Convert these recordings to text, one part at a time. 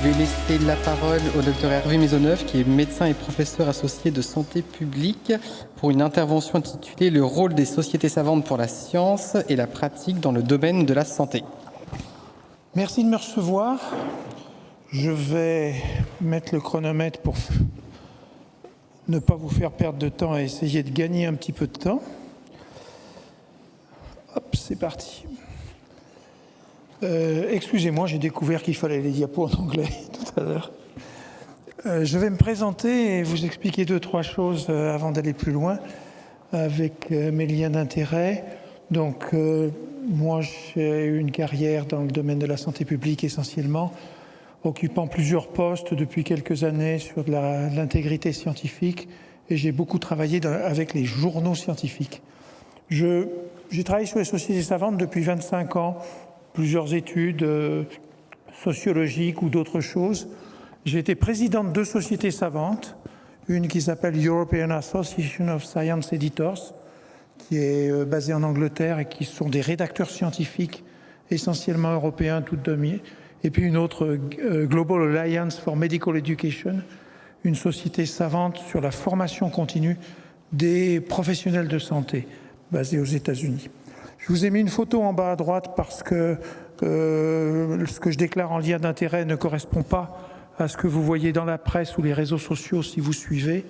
Je vais laisser la parole au docteur Hervé Maisonneuve, qui est médecin et professeur associé de santé publique, pour une intervention intitulée « Le rôle des sociétés savantes pour la science et la pratique dans le domaine de la santé ». Merci de me recevoir. Je vais mettre le chronomètre pour ne pas vous faire perdre de temps et essayer de gagner un petit peu de temps. Hop, c'est parti. Excusez-moi, j'ai découvert qu'il fallait les diapos en anglais tout à l'heure. Je vais me présenter et vous expliquer 2-3 choses avant d'aller plus loin avec mes liens d'intérêt. Donc, moi, j'ai eu une carrière dans le domaine de la santé publique essentiellement, occupant plusieurs postes depuis quelques années sur de l'intégrité scientifique, et j'ai beaucoup travaillé avec les journaux scientifiques. J'ai travaillé sur les sociétés savantes depuis 25 ans, plusieurs études sociologiques ou d'autres choses. J'ai été président de 2 sociétés savantes, une qui s'appelle European Association of Science Editors, qui est basée en Angleterre et qui sont des rédacteurs scientifiques essentiellement européens, toutes demi, et puis une autre, Global Alliance for Medical Education, une société savante sur la formation continue des professionnels de santé, basée aux États-Unis. Je vous ai mis une photo en bas à droite parce que ce que je déclare en lien d'intérêt ne correspond pas à ce que vous voyez dans la presse ou les réseaux sociaux si vous suivez.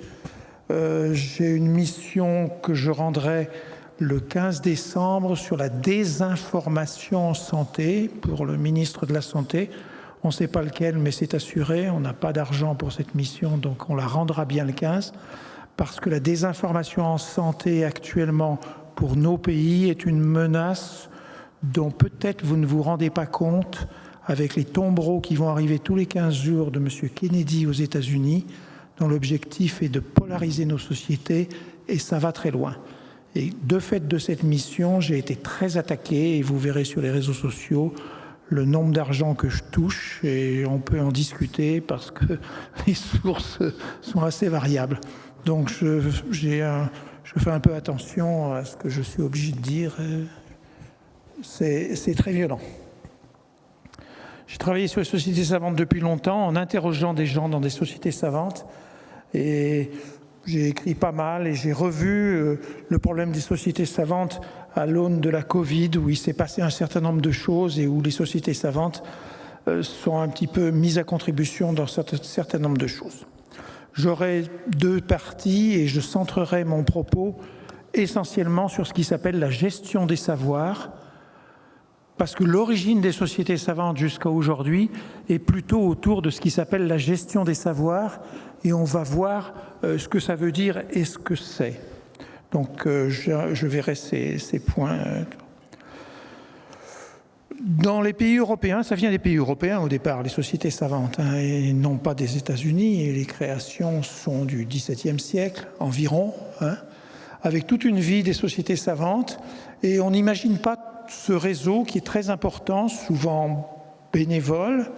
J'ai une mission que je rendrai le 15 décembre sur la désinformation en santé pour le ministre de la Santé. On ne sait pas lequel, mais c'est assuré. On n'a pas d'argent pour cette mission, donc on la rendra bien le 15. Parce que la désinformation en santé actuellement pour nos pays est une menace dont peut-être vous ne vous rendez pas compte avec les tombereaux qui vont arriver tous les 15 jours de M. Kennedy aux États-Unis, dont l'objectif est de polariser nos sociétés, et ça va très loin. Et de fait de cette mission, j'ai été très attaqué, et vous verrez sur les réseaux sociaux le nombre d'argent que je touche, et on peut en discuter parce que les sources sont assez variables. Donc je fais un peu attention à ce que je suis obligé de dire. C'est très violent. J'ai travaillé sur les sociétés savantes depuis longtemps en interrogeant des gens dans des sociétés savantes et j'ai écrit pas mal et j'ai revu le problème des sociétés savantes à l'aune de la Covid où il s'est passé un certain nombre de choses et où les sociétés savantes sont un petit peu mises à contribution dans un certain nombre de choses. J'aurai 2 parties et je centrerai mon propos essentiellement sur ce qui s'appelle la gestion des savoirs, parce que l'origine des sociétés savantes jusqu'à aujourd'hui est plutôt autour de ce qui s'appelle la gestion des savoirs, et on va voir ce que ça veut dire et ce que c'est. Donc je verrai ces points. Dans les pays européens, ça vient des pays européens au départ, les sociétés savantes, et non pas des États-Unis, et les créations sont du XVIIe siècle environ, avec toute une vie des sociétés savantes, et on n'imagine pas ce réseau qui est très important, souvent bénévole.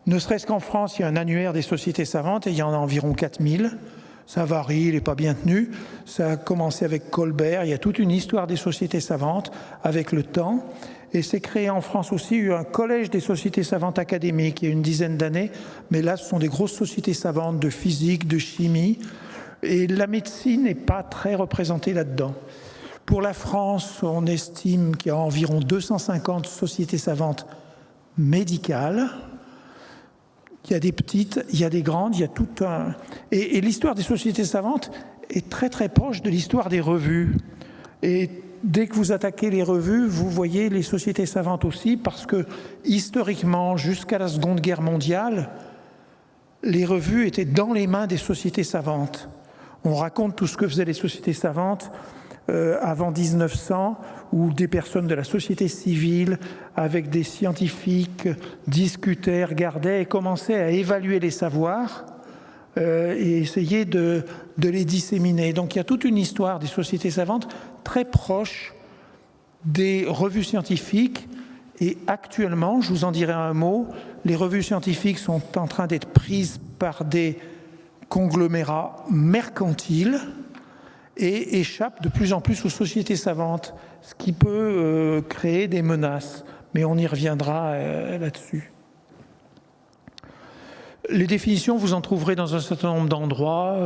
Ne serait-ce qu'en France, il y a un annuaire des sociétés savantes et il y en a environ 4000. Ça varie, il n'est pas bien tenu. Ça a commencé avec Colbert. Il y a toute une histoire des sociétés savantes avec le temps. Et c'est créé en France aussi, il y a eu un collège des sociétés savantes académiques il y a une dizaine d'années. Mais là, ce sont des grosses sociétés savantes de physique, de chimie. Et la médecine n'est pas très représentée là-dedans. Pour la France, on estime qu'il y a environ 250 sociétés savantes médicales. Il y a des petites, il y a des grandes, il y a tout un... Et l'histoire des sociétés savantes est très très proche de l'histoire des revues. Et dès que vous attaquez les revues, vous voyez les sociétés savantes aussi, parce que historiquement, jusqu'à la Seconde Guerre mondiale, les revues étaient dans les mains des sociétés savantes. On raconte tout ce que faisaient les sociétés savantes avant 1900, où des personnes de la société civile, avec des scientifiques, discutaient, regardaient et commençaient à évaluer les savoirs et essayer de les disséminer. Donc il y a toute une histoire des sociétés savantes très proche des revues scientifiques. Et actuellement, je vous en dirai un mot, les revues scientifiques sont en train d'être prises par des conglomérats mercantiles et échappent de plus en plus aux sociétés savantes, ce qui peut créer des menaces. Mais on y reviendra là-dessus. Les définitions, vous en trouverez dans un certain nombre d'endroits.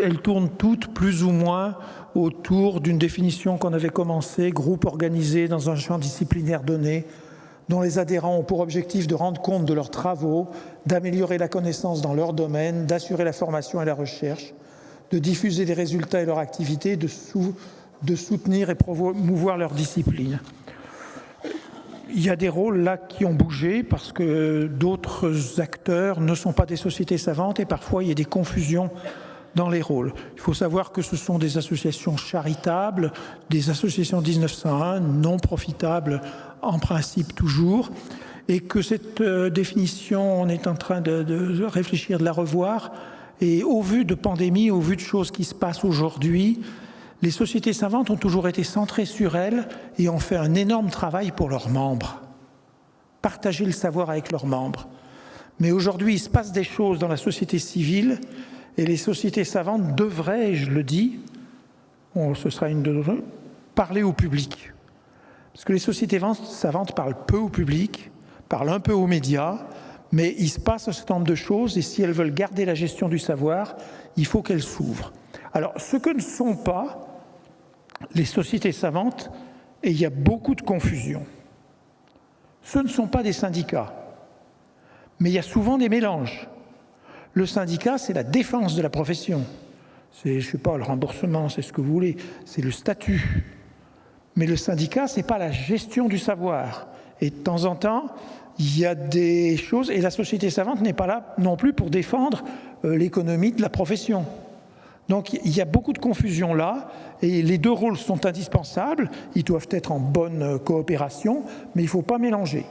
Elles tournent toutes plus ou moins autour d'une définition qu'on avait commencé, groupe organisé dans un champ disciplinaire donné, dont les adhérents ont pour objectif de rendre compte de leurs travaux, d'améliorer la connaissance dans leur domaine, d'assurer la formation et la recherche, de diffuser les résultats et leur activité, de soutenir et promouvoir leur discipline. Il y a des rôles là qui ont bougé parce que d'autres acteurs ne sont pas des sociétés savantes et parfois il y a des confusions dans les rôles. Il faut savoir que ce sont des associations charitables, des associations 1901, non profitables en principe toujours, et que cette définition, on est en train de réfléchir, de la revoir, et au vu de pandémie, au vu de choses qui se passent aujourd'hui, les sociétés savantes ont toujours été centrées sur elles et ont fait un énorme travail pour leurs membres. Partager le savoir avec leurs membres. Mais aujourd'hui, il se passe des choses dans la société civile et les sociétés savantes devraient, et je le dis, ce sera une de nos parler au public. Parce que les sociétés savantes parlent peu au public, parlent un peu aux médias, mais il se passe un certain nombre de choses et si elles veulent garder la gestion du savoir, il faut qu'elles s'ouvrent. Alors, ce que ne sont pas les sociétés savantes, et il y a beaucoup de confusion, ce ne sont pas des syndicats, mais il y a souvent des mélanges. Le syndicat, c'est la défense de la profession. C'est, je ne sais pas, le remboursement, c'est ce que vous voulez, c'est le statut. Mais le syndicat, ce n'est pas la gestion du savoir. Et de temps en temps, il y a des choses, et la société savante n'est pas là non plus pour défendre l'économie de la profession. Donc il y a beaucoup de confusion là, et les deux rôles sont indispensables, ils doivent être en bonne coopération, mais il ne faut pas mélanger.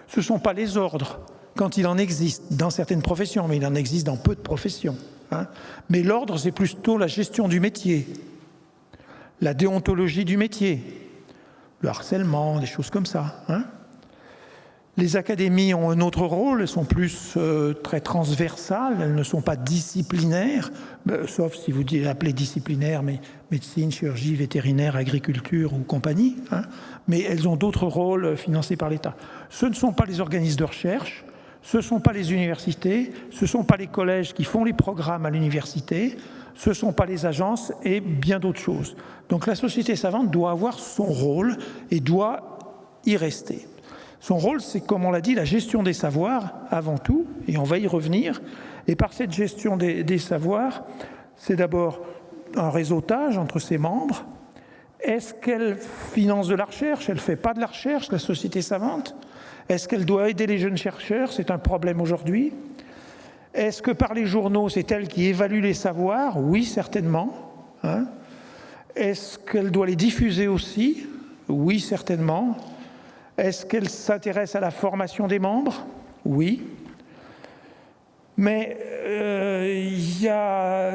Ce ne sont pas les ordres, quand il en existe dans certaines professions, mais il en existe dans peu de professions. Mais l'ordre, c'est plutôt la gestion du métier, la déontologie du métier, le harcèlement, des choses comme ça. Les académies ont un autre rôle, elles sont plus très transversales, elles ne sont pas disciplinaires, sauf si vous appelez disciplinaire, mais médecine, chirurgie, vétérinaire, agriculture ou compagnie, mais elles ont d'autres rôles financés par l'État. Ce ne sont pas les organismes de recherche, ce ne sont pas les universités, ce ne sont pas les collèges qui font les programmes à l'université, ce ne sont pas les agences et bien d'autres choses. Donc la société savante doit avoir son rôle et doit y rester. Son rôle, c'est, comme on l'a dit, la gestion des savoirs avant tout, et on va y revenir. Et par cette gestion des savoirs, c'est d'abord un réseautage entre ses membres. Est-ce qu'elle finance de la recherche? Elle ne fait pas de la recherche, la société savante? Est-ce qu'elle doit aider les jeunes chercheurs? C'est un problème aujourd'hui. Est-ce que par les journaux, c'est elle qui évalue les savoirs? Oui, certainement. Est-ce qu'elle doit les diffuser aussi? Oui, certainement. Est-ce qu'elle s'intéresse à la formation des membres? Oui. Mais il y a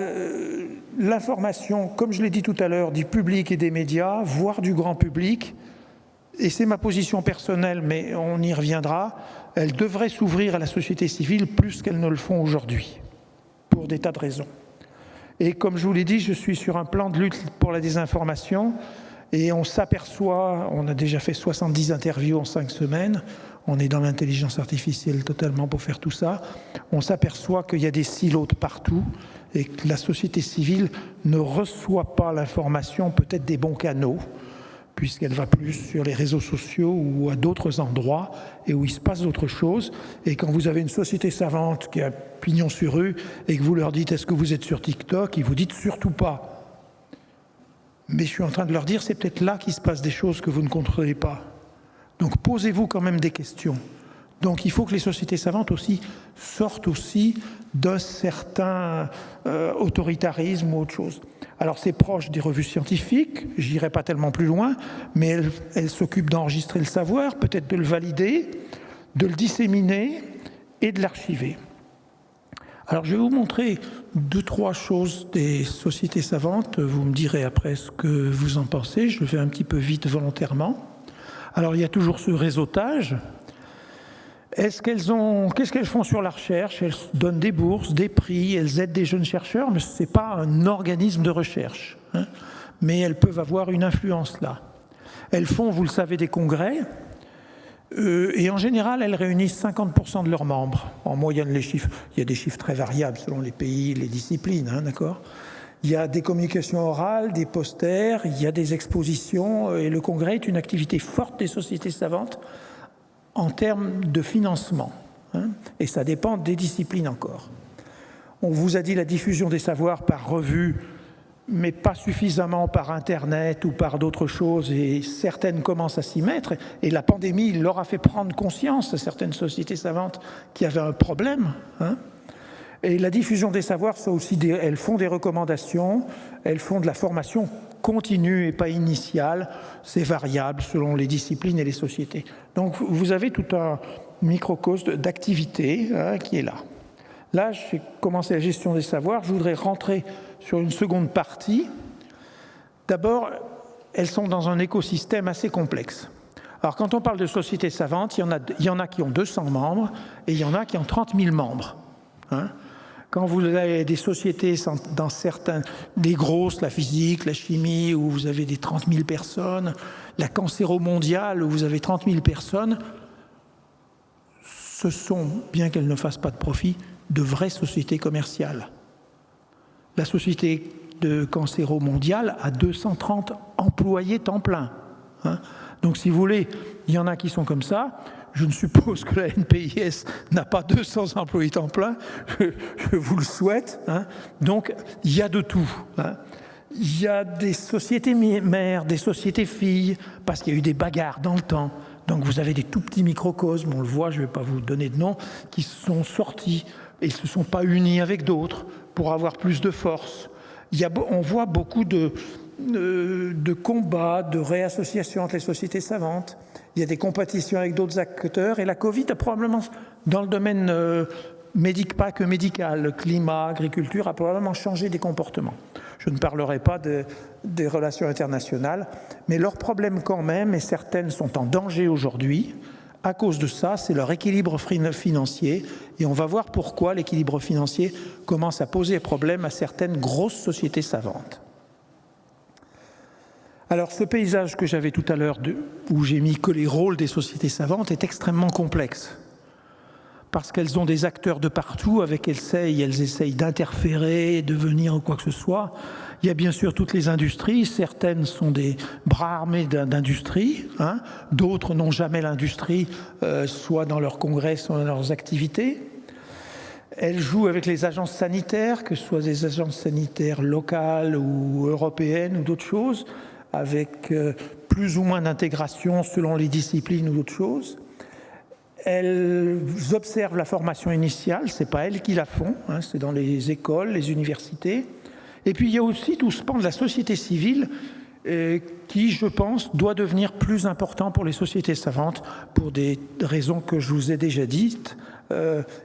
l'information, comme je l'ai dit tout à l'heure, du public et des médias, voire du grand public, et c'est ma position personnelle, mais on y reviendra, elle devrait s'ouvrir à la société civile plus qu'elles ne le font aujourd'hui, pour des tas de raisons. Et comme je vous l'ai dit, je suis sur un plan de lutte pour la désinformation, et on s'aperçoit, on a déjà fait 70 interviews en 5 semaines, on est dans l'intelligence artificielle totalement pour faire tout ça, on s'aperçoit qu'il y a des silos de partout et que la société civile ne reçoit pas l'information, peut-être des bons canaux, puisqu'elle va plus sur les réseaux sociaux ou à d'autres endroits et où il se passe d'autres choses. Et quand vous avez une société savante qui a pignon sur rue et que vous leur dites « Est-ce que vous êtes sur TikTok ?» ils vous disent « Surtout pas ». Mais je suis en train de leur dire, c'est peut-être là qu'il se passe des choses que vous ne contrôlez pas. Donc posez-vous quand même des questions. Donc il faut que les sociétés savantes aussi sortent aussi d'un certain autoritarisme ou autre chose. Alors c'est proche des revues scientifiques, j'irai pas tellement plus loin, mais elles s'occupent d'enregistrer le savoir, peut-être de le valider, de le disséminer et de l'archiver. Alors je vais vous montrer 2-3 choses des sociétés savantes. Vous me direz après ce que vous en pensez. Je le fais un petit peu vite volontairement. Alors il y a toujours ce réseautage. Qu'est-ce qu'elles font sur la recherche? Elles donnent des bourses, des prix, elles aident des jeunes chercheurs, mais ce n'est pas un organisme de recherche. Mais elles peuvent avoir une influence là. Elles font, vous le savez, des congrès. Et en général, elles réunissent 50% de leurs membres. En moyenne, les chiffres, il y a des chiffres très variables selon les pays, les disciplines, hein, d'accord ? Il y a des communications orales, des posters, il y a des expositions, et le congrès est une activité forte des sociétés savantes en termes de financement, hein, et ça dépend des disciplines encore. On vous a dit la diffusion des savoirs par revue, mais pas suffisamment par Internet ou par d'autres choses, et certaines commencent à s'y mettre, et la pandémie leur a fait prendre conscience à certaines sociétés savantes qu'il y avait un problème, hein. Et la diffusion des savoirs, elles font des recommandations, elles font de la formation continue et pas initiale, c'est variable selon les disciplines et les sociétés. Donc vous avez tout un microcosme d'activité, hein, qui est là. Là, j'ai commencé la gestion des savoirs, je voudrais rentrer sur une seconde partie. D'abord, elles sont dans un écosystème assez complexe. Alors quand on parle de sociétés savantes, il y en a qui ont 200 membres et il y en a qui ont 30 000 membres, hein. Quand vous avez des sociétés dans certains, des grosses, la physique, la chimie, où vous avez des 30 000 personnes, la cancéro-mondiale, où vous avez 30 000 personnes, ce sont, bien qu'elles ne fassent pas de profit, de vraies sociétés commerciales. La société de cancéro-mondiale a 230 employés temps plein, hein. Donc si vous voulez, il y en a qui sont comme ça. Je ne suppose que la NPIS n'a pas 200 employés temps plein, je vous le souhaite, hein. Donc il y a de tout, hein. Il y a des sociétés mères, des sociétés filles, parce qu'il y a eu des bagarres dans le temps. Donc vous avez des tout petits microcosmes, on le voit, je ne vais pas vous donner de nom, qui sont sortis et ils ne se sont pas unis avec d'autres pour avoir plus de force. On voit beaucoup de combats, de réassociations entre les sociétés savantes. Il y a des compétitions avec d'autres acteurs. Et la Covid a probablement, dans le domaine pas que médical, climat, agriculture, a probablement changé des comportements. Je ne parlerai pas des relations internationales, mais leurs problèmes quand même, et certaines sont en danger aujourd'hui, à cause de ça, c'est leur équilibre financier. Et on va voir pourquoi l'équilibre financier commence à poser problème à certaines grosses sociétés savantes. Alors ce paysage que j'avais tout à l'heure, où j'ai mis que les rôles des sociétés savantes, est extrêmement complexe. Parce qu'elles ont des acteurs de partout, elles essayent d'interférer, de venir ou quoi que ce soit. Il y a bien sûr toutes les industries, certaines sont des bras armés d'industrie, hein. D'autres n'ont jamais l'industrie, soit dans leurs congrès, soit dans leurs activités. Elles jouent avec les agences sanitaires, que ce soit des agences sanitaires locales ou européennes ou d'autres choses, avec plus ou moins d'intégration selon les disciplines ou d'autres choses. Elles observent la formation initiale, ce n'est pas elles qui la font, hein, c'est dans les écoles, les universités. Et puis il y a aussi tout ce pan de la société civile qui, je pense, doit devenir plus important pour les sociétés savantes pour des raisons que je vous ai déjà dites,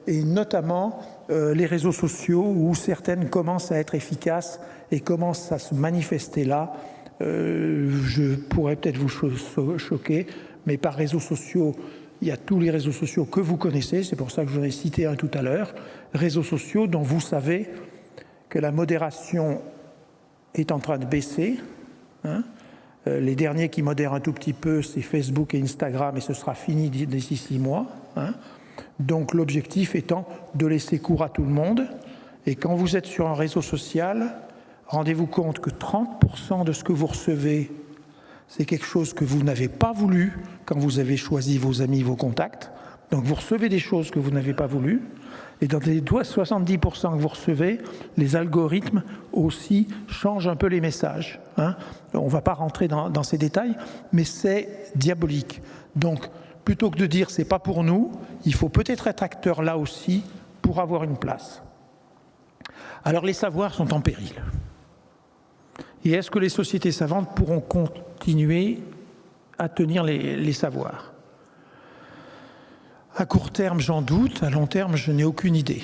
et notamment les réseaux sociaux où certaines commencent à être efficaces et commencent à se manifester là. Je pourrais peut-être vous choquer, mais par réseaux sociaux, il y a tous les réseaux sociaux que vous connaissez, c'est pour ça que j'en ai cité un tout à l'heure, réseaux sociaux dont vous savez que la modération est en train de baisser, hein. Les derniers qui modèrent un tout petit peu, c'est Facebook et Instagram, et ce sera fini d'ici 6 mois, hein. Donc l'objectif étant de laisser cours à tout le monde, et quand vous êtes sur un réseau social, rendez-vous compte que 30% de ce que vous recevez, c'est quelque chose que vous n'avez pas voulu quand vous avez choisi vos amis, vos contacts. Donc vous recevez des choses que vous n'avez pas voulu. Et dans les 70% que vous recevez, les algorithmes aussi changent un peu les messages, hein. On ne va pas rentrer dans ces détails, mais c'est diabolique. Donc plutôt que de dire c'est pas pour nous, il faut peut-être être acteur là aussi pour avoir une place. Alors les savoirs sont en péril. Et est-ce que les sociétés savantes pourront continuer à tenir les savoirs ? À court terme, j'en doute. À long terme, je n'ai aucune idée.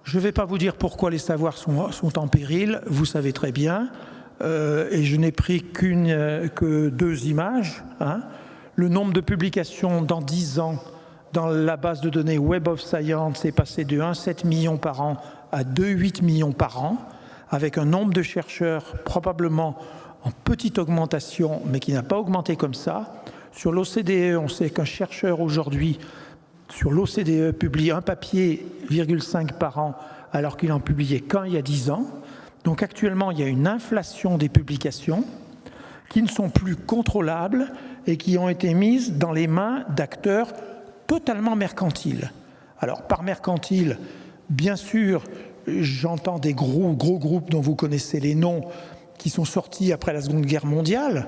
Je ne vais pas vous dire pourquoi les savoirs sont en péril. Vous savez très bien. Et je n'ai pris que 2 images, hein. Le nombre de publications dans 10 ans dans la base de données Web of Science est passé de 1,7 million par an à 2,8 millions par an, avec un nombre de chercheurs probablement en petite augmentation, mais qui n'a pas augmenté comme ça. Sur l'OCDE, on sait qu'un chercheur aujourd'hui, sur l'OCDE, publie un papier, 5 par an, alors qu'il en publiait qu'un il y a 10 ans. Donc actuellement, il y a une inflation des publications qui ne sont plus contrôlables et qui ont été mises dans les mains d'acteurs totalement mercantiles. Alors, par mercantile, bien sûr, j'entends des gros groupes dont vous connaissez les noms qui sont sortis après la Seconde Guerre mondiale,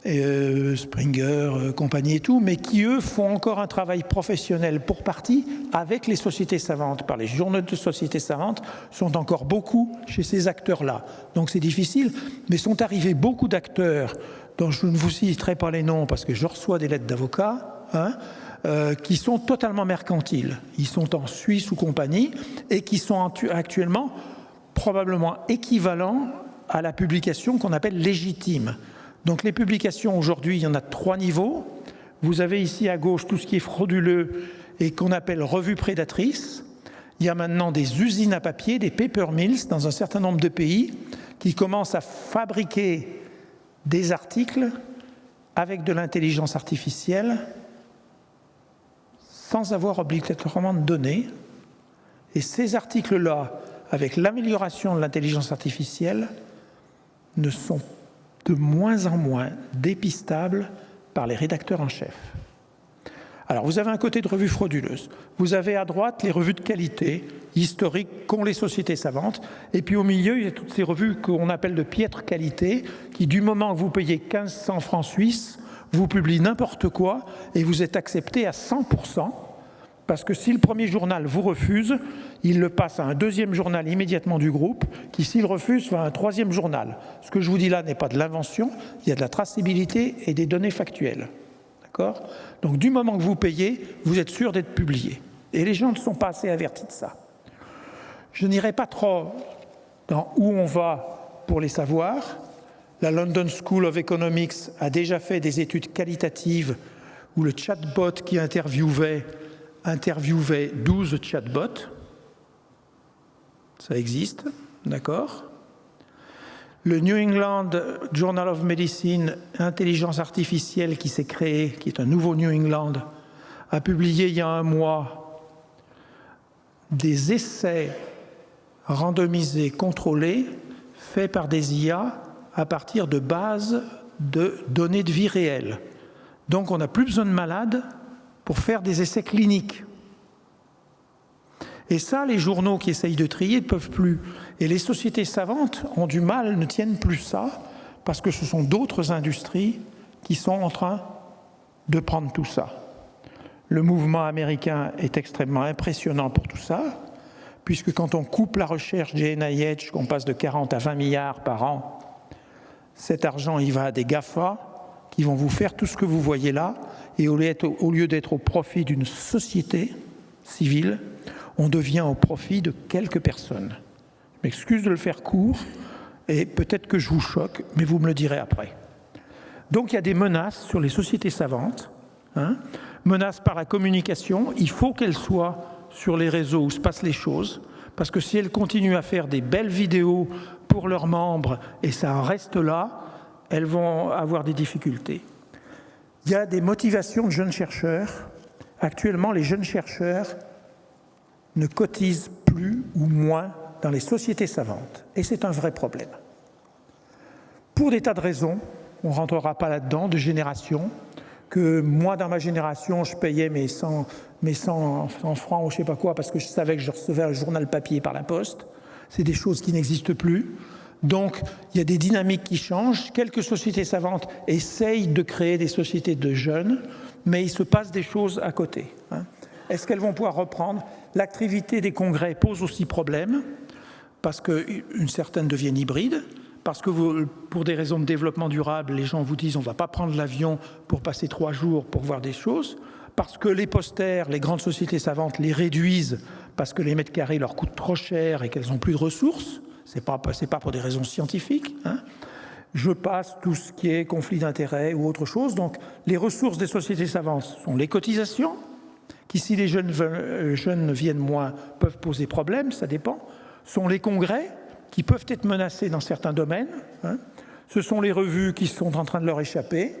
Springer, compagnie et tout, mais qui, eux, font encore un travail professionnel pour partie avec les sociétés savantes. Par les journaux de sociétés savantes sont encore beaucoup chez ces acteurs-là. Donc c'est difficile, mais sont arrivés beaucoup d'acteurs, dont je ne vous citerai pas les noms parce que je reçois des lettres d'avocats, qui sont totalement mercantiles. Ils sont en Suisse ou compagnie et qui sont actuellement probablement équivalents à la publication qu'on appelle légitime. Donc les publications aujourd'hui, il y en a 3 niveaux. Vous avez ici à gauche tout ce qui est frauduleux et qu'on appelle revue prédatrice. Il y a maintenant des usines à papier, des paper mills dans un certain nombre de pays qui commencent à fabriquer des articles avec de l'intelligence artificielle sans avoir obligatoirement de données. Et ces articles-là, avec l'amélioration de l'intelligence artificielle, ne sont de moins en moins dépistables par les rédacteurs en chef. Alors, vous avez un côté de revues frauduleuses. Vous avez à droite les revues de qualité, historiques, qu'ont les sociétés savantes. Et puis au milieu, il y a toutes ces revues qu'on appelle de piètre qualité, qui du moment que vous payez 1500 francs suisses, vous publient n'importe quoi et vous êtes accepté à 100%. Parce que si le premier journal vous refuse, il le passe à un deuxième journal immédiatement du groupe, qui s'il refuse, va à un troisième journal. Ce que je vous dis là n'est pas de l'invention, il y a de la traçabilité et des données factuelles. D'accord ? Donc du moment que vous payez, vous êtes sûr d'être publié. Et les gens ne sont pas assez avertis de ça. Je n'irai pas trop dans où on va pour les savoir. La London School of Economics a déjà fait des études qualitatives où le chatbot qui interviewait 12 chatbots. Ça existe, d'accord ? Le New England Journal of Medicine, intelligence artificielle qui s'est créé, qui est un nouveau New England, a publié il y a un mois des essais randomisés, contrôlés, faits par des IA à partir de bases de données de vie réelle. Donc on n'a plus besoin de malades pour faire des essais cliniques. Et ça, les journaux qui essayent de trier ne peuvent plus. Et les sociétés savantes ont du mal, ne tiennent plus ça, parce que ce sont d'autres industries qui sont en train de prendre tout ça. Le mouvement américain est extrêmement impressionnant pour tout ça, puisque quand on coupe la recherche des NIH, qu'on passe de 40 à 20 milliards par an, cet argent, il va à des GAFA qui vont vous faire tout ce que vous voyez là, et au lieu d'être au profit d'une société civile, on devient au profit de quelques personnes. Je m'excuse de le faire court, et peut-être que je vous choque, mais vous me le direz après. Donc il y a des menaces sur les sociétés savantes, menaces par la communication. Il faut qu'elles soient sur les réseaux où se passent les choses, parce que si elles continuent à faire des belles vidéos pour leurs membres, et ça en reste là, elles vont avoir des difficultés. Il y a des motivations de jeunes chercheurs. Actuellement, les jeunes chercheurs ne cotisent plus ou moins dans les sociétés savantes. Et c'est un vrai problème. Pour des tas de raisons, on ne rentrera pas là-dedans, de génération, que moi, dans ma génération, je payais mes 100 francs ou je ne sais pas quoi, parce que je savais que je recevais un journal papier par la poste. C'est des choses qui n'existent plus. Donc, il y a des dynamiques qui changent. Quelques sociétés savantes essayent de créer des sociétés de jeunes, mais il se passe des choses à côté. Est-ce qu'elles vont pouvoir reprendre ? L'activité des congrès pose aussi problème, parce qu'une certaine deviennent hybrides, parce que pour des raisons de développement durable, les gens vous disent on ne va pas prendre l'avion pour passer 3 jours pour voir des choses, parce que les posters, les grandes sociétés savantes les réduisent parce que les mètres carrés leur coûtent trop cher et qu'elles n'ont plus de ressources. Ce n'est pas pour des raisons scientifiques. Je passe tout ce qui est conflit d'intérêts ou autre chose. Donc, les ressources des sociétés savantes sont les cotisations, qui, si les jeunes viennent moins, peuvent poser problème, ça dépend. Sont les congrès, qui peuvent être menacés dans certains domaines. Ce sont les revues qui sont en train de leur échapper.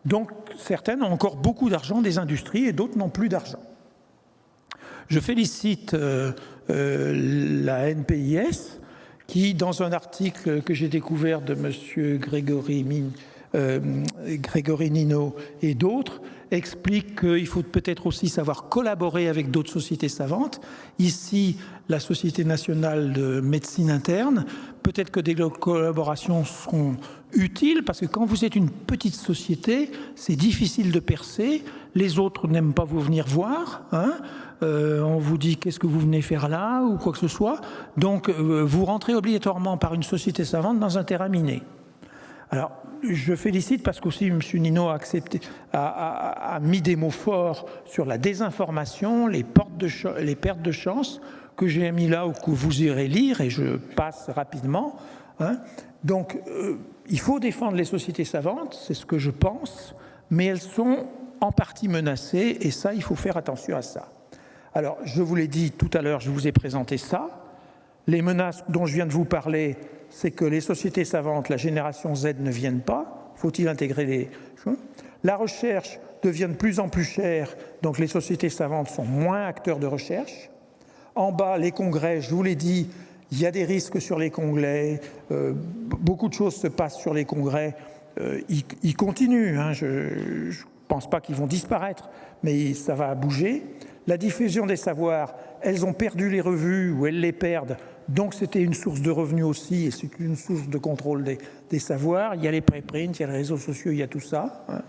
Donc certaines ont encore beaucoup d'argent des industries et d'autres n'ont plus d'argent. Je félicite la NPIS qui, dans un article que j'ai découvert de M. Grégory Nino et d'autres, explique qu'il faut peut-être aussi savoir collaborer avec d'autres sociétés savantes. Ici, la Société nationale de médecine interne, peut-être que des collaborations seront utiles, parce que quand vous êtes une petite société, c'est difficile de percer, les autres n'aiment pas vous venir voir, hein. On vous dit qu'est-ce que vous venez faire là, ou quoi que ce soit. Donc, vous rentrez obligatoirement par une société savante dans un terrain miné. Alors, je félicite parce qu'aussi M. Nino a mis des mots forts sur la désinformation, les pertes de chance, que j'ai mis là ou que vous irez lire, et je passe rapidement. Hein. Donc, il faut défendre les sociétés savantes, c'est ce que je pense, mais elles sont en partie menacées, et ça, il faut faire attention à ça. Alors, je vous l'ai dit tout à l'heure, je vous ai présenté ça. Les menaces dont je viens de vous parler, c'est que les sociétés savantes, la génération Z, ne viennent pas. Faut-il intégrer les choses? La recherche devient de plus en plus chère, donc les sociétés savantes sont moins acteurs de recherche. En bas, les congrès, je vous l'ai dit, il y a des risques sur les congrès. Beaucoup de choses se passent sur les congrès. Ils continuent, hein, je ne pense pas qu'ils vont disparaître, mais ça va bouger. La diffusion des savoirs, elles ont perdu les revues ou elles les perdent, donc c'était une source de revenus aussi et c'est une source de contrôle des savoirs. Il y a les préprints, il y a les réseaux sociaux, il y a tout ça. Hein.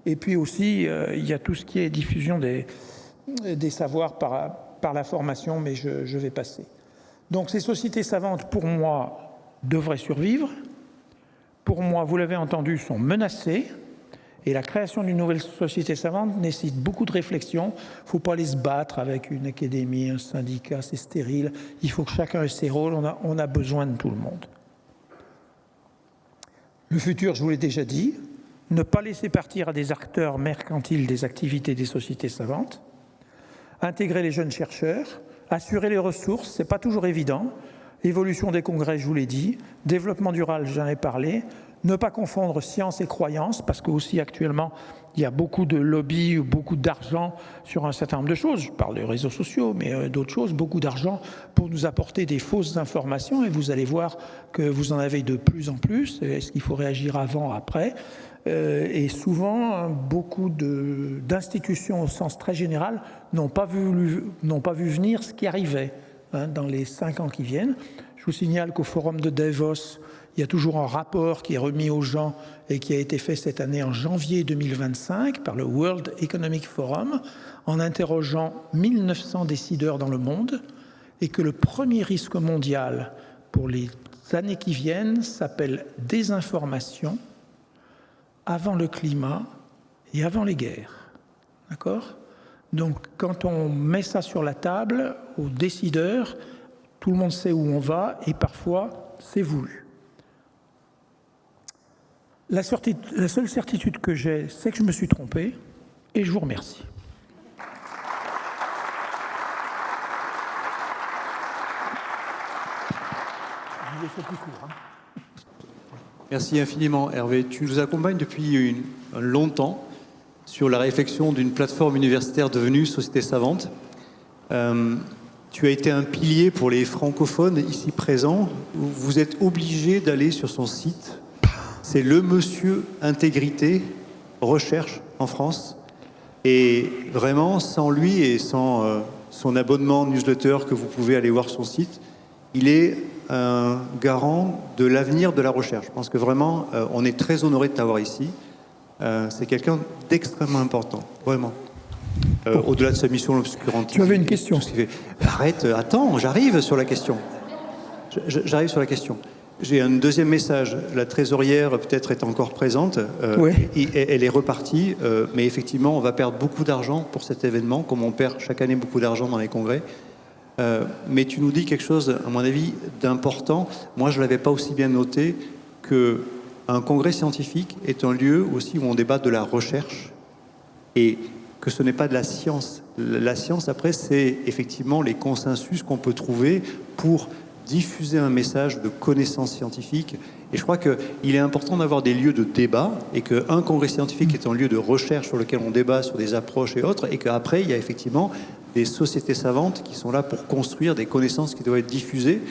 Et puis aussi, il y a tout ce qui est diffusion des savoirs par la formation, mais je vais passer. Donc ces sociétés savantes, pour moi, devraient survivre. Pour moi, vous l'avez entendu, sont menacées. Et la création d'une nouvelle société savante nécessite beaucoup de réflexion. Il ne faut pas aller se battre avec une académie, un syndicat, c'est stérile. Il faut que chacun ait ses rôles, on a besoin de tout le monde. Le futur, je vous l'ai déjà dit, ne pas laisser partir à des acteurs mercantiles des activités des sociétés savantes, intégrer les jeunes chercheurs, assurer les ressources, ce n'est pas toujours évident, évolution des congrès, je vous l'ai dit, développement durable, j'en ai parlé, ne pas confondre science et croyance, parce qu'aussi actuellement, il y a beaucoup de lobbies, beaucoup d'argent sur un certain nombre de choses. Je parle des réseaux sociaux, mais d'autres choses, beaucoup d'argent pour nous apporter des fausses informations. Et vous allez voir que vous en avez de plus en plus. Est-ce qu'il faut réagir avant, après? Et souvent, beaucoup d'institutions au sens très général n'ont pas vu venir ce qui arrivait dans les 5 ans qui viennent. Je vous signale qu'au forum de Davos, il y a toujours un rapport qui est remis aux gens et qui a été fait cette année en janvier 2025 par le World Economic Forum en interrogeant 1900 décideurs dans le monde et que le premier risque mondial pour les années qui viennent s'appelle désinformation avant le climat et avant les guerres. D'accord ? Donc quand on met ça sur la table aux décideurs, tout le monde sait où on va et parfois c'est voulu. La seule certitude que j'ai, c'est que je me suis trompé et je vous remercie. Je l'ai fait plus court, hein. Merci infiniment, Hervé. Tu nous accompagnes depuis longtemps sur la réflexion d'une plateforme universitaire devenue Société Savante. Tu as été un pilier pour les francophones ici présents. Vous êtes obligés d'aller sur son site. C'est le Monsieur Intégrité Recherche en France. Et vraiment, sans lui et sans son abonnement newsletter que vous pouvez aller voir sur son site, il est un garant de l'avenir de la recherche. Je pense que vraiment, on est très honoré de t'avoir ici. C'est quelqu'un d'extrêmement important, vraiment. Au-delà de sa mission obscurantiste. Tu avais une question. Arrête, attends, j'arrive sur la question. J'arrive sur la question. J'ai un deuxième message. La trésorière peut-être est encore présente. Oui. Elle est repartie. Mais effectivement, on va perdre beaucoup d'argent pour cet événement, comme on perd chaque année beaucoup d'argent dans les congrès. Mais tu nous dis quelque chose, à mon avis, d'important. Moi, je ne l'avais pas aussi bien noté qu'un congrès scientifique est un lieu aussi où on débat de la recherche et que ce n'est pas de la science. La science, après, c'est effectivement les consensus qu'on peut trouver pour diffuser un message de connaissance scientifique. Et je crois qu'il est important d'avoir des lieux de débat et qu'un congrès scientifique est un lieu de recherche sur lequel on débat sur des approches et autres, et qu'après, il y a effectivement des sociétés savantes qui sont là pour construire des connaissances qui doivent être diffusées.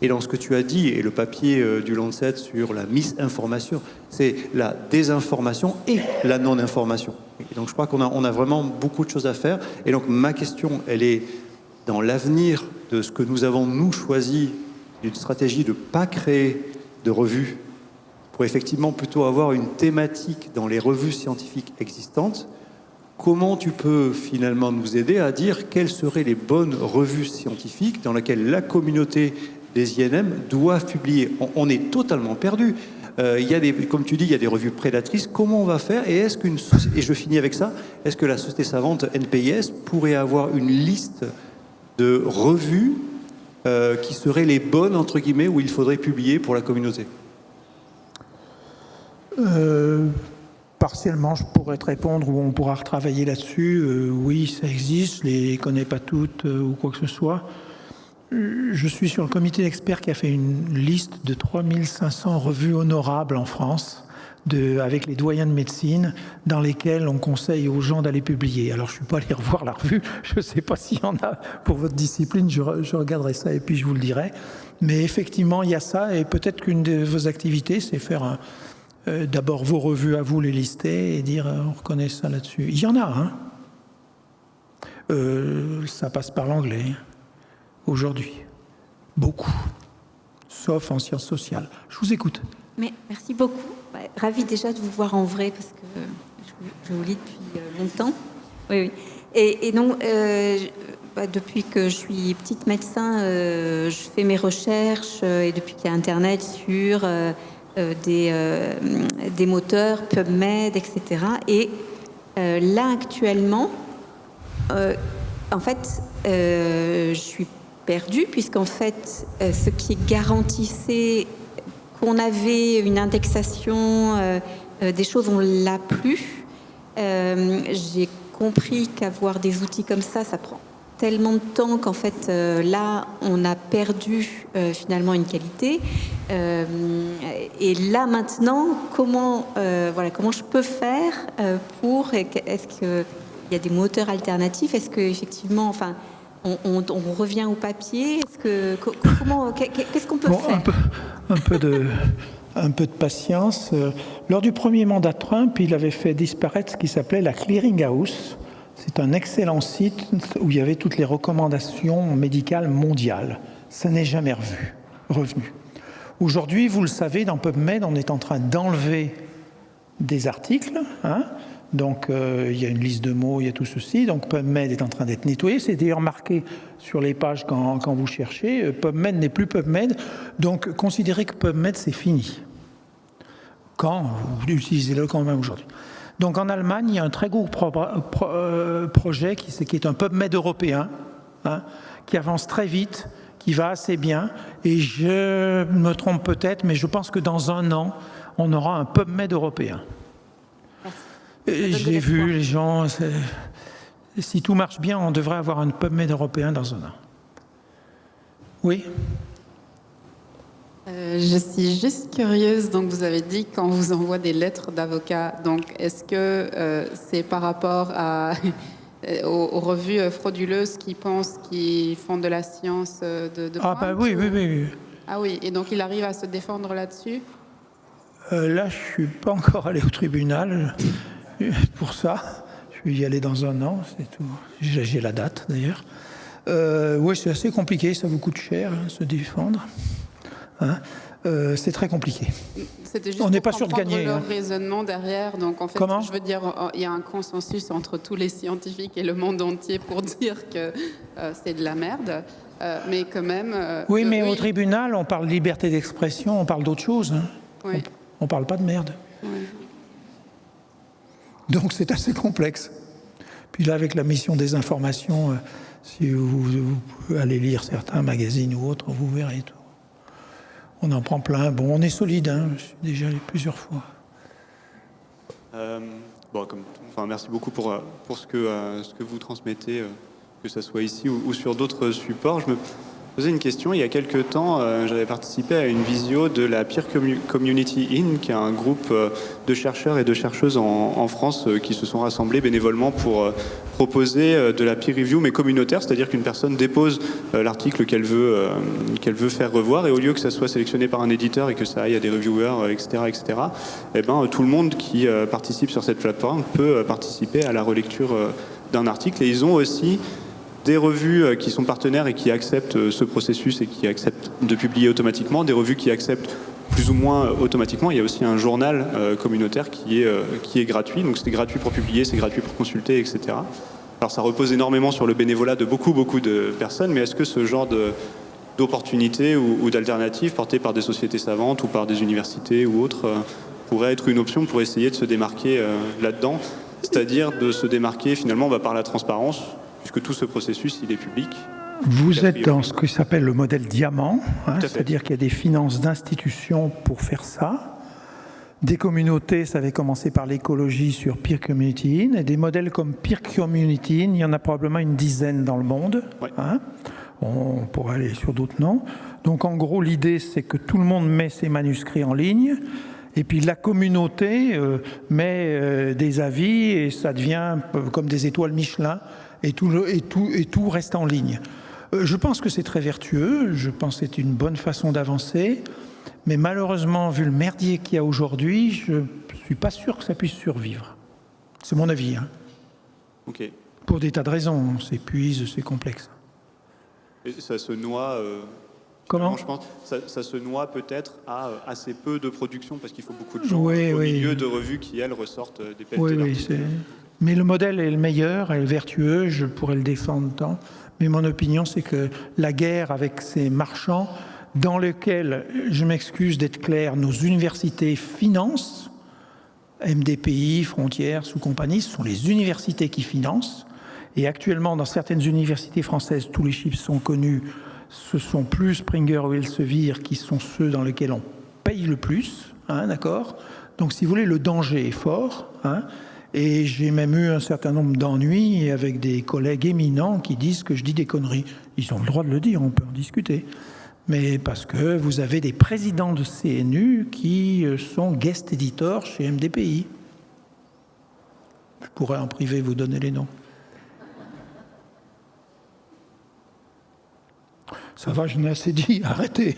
Et dans ce que tu as dit, et le papier du Lancet sur la misinformation, c'est la désinformation et la non-information. Et donc je crois qu'on a vraiment beaucoup de choses à faire. Et donc ma question, elle est dans l'avenir de ce que nous avons, nous, choisi d'une stratégie de ne pas créer de revues, pour effectivement plutôt avoir une thématique dans les revues scientifiques existantes. Comment tu peux finalement nous aider à dire quelles seraient les bonnes revues scientifiques dans lesquelles la communauté des INM doivent publier? On est totalement perdu. Comme tu dis, il y a des revues prédatrices. Comment on va faire? Et est-ce et je finis avec ça, est-ce que la société savante NPIS pourrait avoir une liste de revues qui seraient les bonnes, entre guillemets, où il faudrait publier pour la communauté? Partiellement, je pourrais te répondre, ou on pourra retravailler là-dessus. Oui, ça existe, je ne les connais pas toutes ou quoi que ce soit. Je suis sur le comité d'experts qui a fait une liste de 3500 revues honorables en France, avec les doyens de médecine, dans lesquelles on conseille aux gens d'aller publier. Alors, je ne suis pas allé revoir la revue, je ne sais pas s'il y en a pour votre discipline, je regarderai ça et puis je vous le dirai. Mais effectivement, il y a ça, et peut-être qu'une de vos activités, c'est faire d'abord vos revues à vous, les lister, et dire on reconnaît ça là-dessus. Il y en a, hein. Ça passe par l'anglais. Aujourd'hui. Beaucoup. Sauf en sciences sociales. Je vous écoute. Mais merci beaucoup. Ravie déjà de vous voir en vrai parce que je vous lis depuis longtemps. Oui, oui. Et donc, depuis que je suis petite médecin, je fais mes recherches et depuis qu'il y a Internet sur des moteurs, PubMed, etc. Et là, actuellement, en fait, je suis perdue puisqu'en fait, ce qui garantissait qu'on avait une indexation des choses, on ne l'a plus. J'ai compris qu'avoir des outils comme ça prend tellement de temps qu'en fait, là, on a perdu finalement une qualité. Et là, maintenant, comment je peux faire pour... Est-ce qu'il y a des moteurs alternatifs? Est-ce qu'effectivement, on revient au papier? Qu'est-ce qu'on peut faire? Un peu de patience. Lors du premier mandat de Trump, il avait fait disparaître ce qui s'appelait la Clearing House. C'est un excellent site où il y avait toutes les recommandations médicales mondiales. Ça n'est jamais revenu. Aujourd'hui, vous le savez, dans PubMed, on est en train d'enlever des articles, hein. Donc, il y a une liste de mots, il y a tout ceci. Donc, PubMed est en train d'être nettoyé. C'est d'ailleurs marqué sur les pages quand vous cherchez. PubMed n'est plus PubMed. Donc, considérez que PubMed, c'est fini. Vous utilisez-le quand même aujourd'hui. Donc, en Allemagne, il y a un très gros projet qui est un PubMed européen, hein, qui avance très vite, qui va assez bien. Et je me trompe peut-être, mais je pense que dans 1 an, on aura un PubMed européen. J'ai vu les gens, si tout marche bien, on devrait avoir un PubMed européen dans 1 an. Oui. Je suis juste curieuse, donc vous avez dit qu'on vous envoie des lettres d'avocats, donc est-ce que c'est par rapport aux revues frauduleuses qui pensent qu'ils font de la science de pointe, oui. Ah oui, et donc il arrive à se défendre là-dessus? Là, je ne suis pas encore allé au tribunal pour ça. Je vais y aller dans 1 an, c'est tout. J'ai la date d'ailleurs. Oui, c'est assez compliqué, ça vous coûte cher, hein, se défendre. Hein, c'est très compliqué. On n'est pas sûr de gagner. Leur raisonnement derrière. Donc en fait, je veux dire, il y a un consensus entre tous les scientifiques et le monde entier pour dire que c'est de la merde. Mais quand même. Oui, mais au tribunal, on parle de liberté d'expression, on parle d'autre chose. Hein. Oui. On parle pas de merde. Oui. Donc c'est assez complexe. Puis là, avec la mission des informations, si vous allez lire certains magazines ou autres, vous verrez tout. On en prend plein. Bon, on est solide, hein. Je suis déjà allé plusieurs fois. Merci beaucoup pour ce que vous transmettez, que ce soit ici ou sur d'autres supports. posais une question. Il y a quelques temps, j'avais participé à une visio de la Peer Community In, qui est un groupe de chercheurs et de chercheuses en France qui se sont rassemblés bénévolement pour proposer de la peer review, mais communautaire, c'est-à-dire qu'une personne dépose l'article qu'elle veut faire revoir, et au lieu que ça soit sélectionné par un éditeur et que ça aille à des reviewers, etc., eh ben, tout le monde qui participe sur cette plateforme peut participer à la relecture d'un article. Et ils ont aussi des revues qui sont partenaires et qui acceptent ce processus et qui acceptent de publier automatiquement, des revues qui acceptent plus ou moins automatiquement. Il y a aussi un journal communautaire qui est gratuit, donc c'est gratuit pour publier, c'est gratuit pour consulter, etc. Alors ça repose énormément sur le bénévolat de beaucoup de personnes, mais est-ce que ce genre d'opportunités ou d'alternatives portées par des sociétés savantes ou par des universités ou autres pourrait être une option pour essayer de se démarquer là-dedans, c'est-à-dire de se démarquer finalement par la transparence, puisque tout ce processus, il est public. Vous êtes dans ce qui s'appelle le modèle diamant, c'est-à-dire qu'il y a des finances d'institutions pour faire ça. Des communautés, ça avait commencé par l'écologie sur Peer Community In, et des modèles comme Peer Community In, il y en a probablement une dizaine dans le monde. Ouais. On pourrait aller sur d'autres noms. Donc en gros, l'idée, c'est que tout le monde met ses manuscrits en ligne, et puis la communauté met des avis, et ça devient comme des étoiles Michelin, et tout reste en ligne. Je pense que c'est très vertueux, je pense que c'est une bonne façon d'avancer, mais malheureusement, vu le merdier qu'il y a aujourd'hui, je ne suis pas sûr que ça puisse survivre. C'est mon avis. Ok. Pour des tas de raisons, on s'épuise, c'est complexe. Et ça se noie... Comment ? Je pense ça se noie peut-être à assez peu de production, parce qu'il faut beaucoup de gens au Oui. milieu de revues qui, elles, ressortent des pelletés Oui, d'articles. mais le modèle est le meilleur, est vertueux, je pourrais le défendre tant. Mais mon opinion, c'est que la guerre avec ces marchands, dans lesquels, je m'excuse d'être clair, nos universités financent, MDPI, Frontières, sous compagnie, ce sont les universités qui financent. Et actuellement, dans certaines universités françaises, tous les chiffres sont connus, ce sont plus Springer ou Elsevier qui sont ceux dans lesquels on paye le plus, d'accord ? Donc, si vous voulez, le danger est fort, et j'ai même eu un certain nombre d'ennuis avec des collègues éminents qui disent que je dis des conneries. Ils ont le droit de le dire, on peut en discuter. Mais parce que vous avez des présidents de CNU qui sont guest editors chez MDPI. Je pourrais en privé vous donner les noms. Ça va, je n'ai assez dit, arrêtez.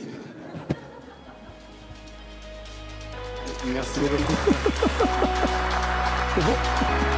Merci beaucoup. C'est bon.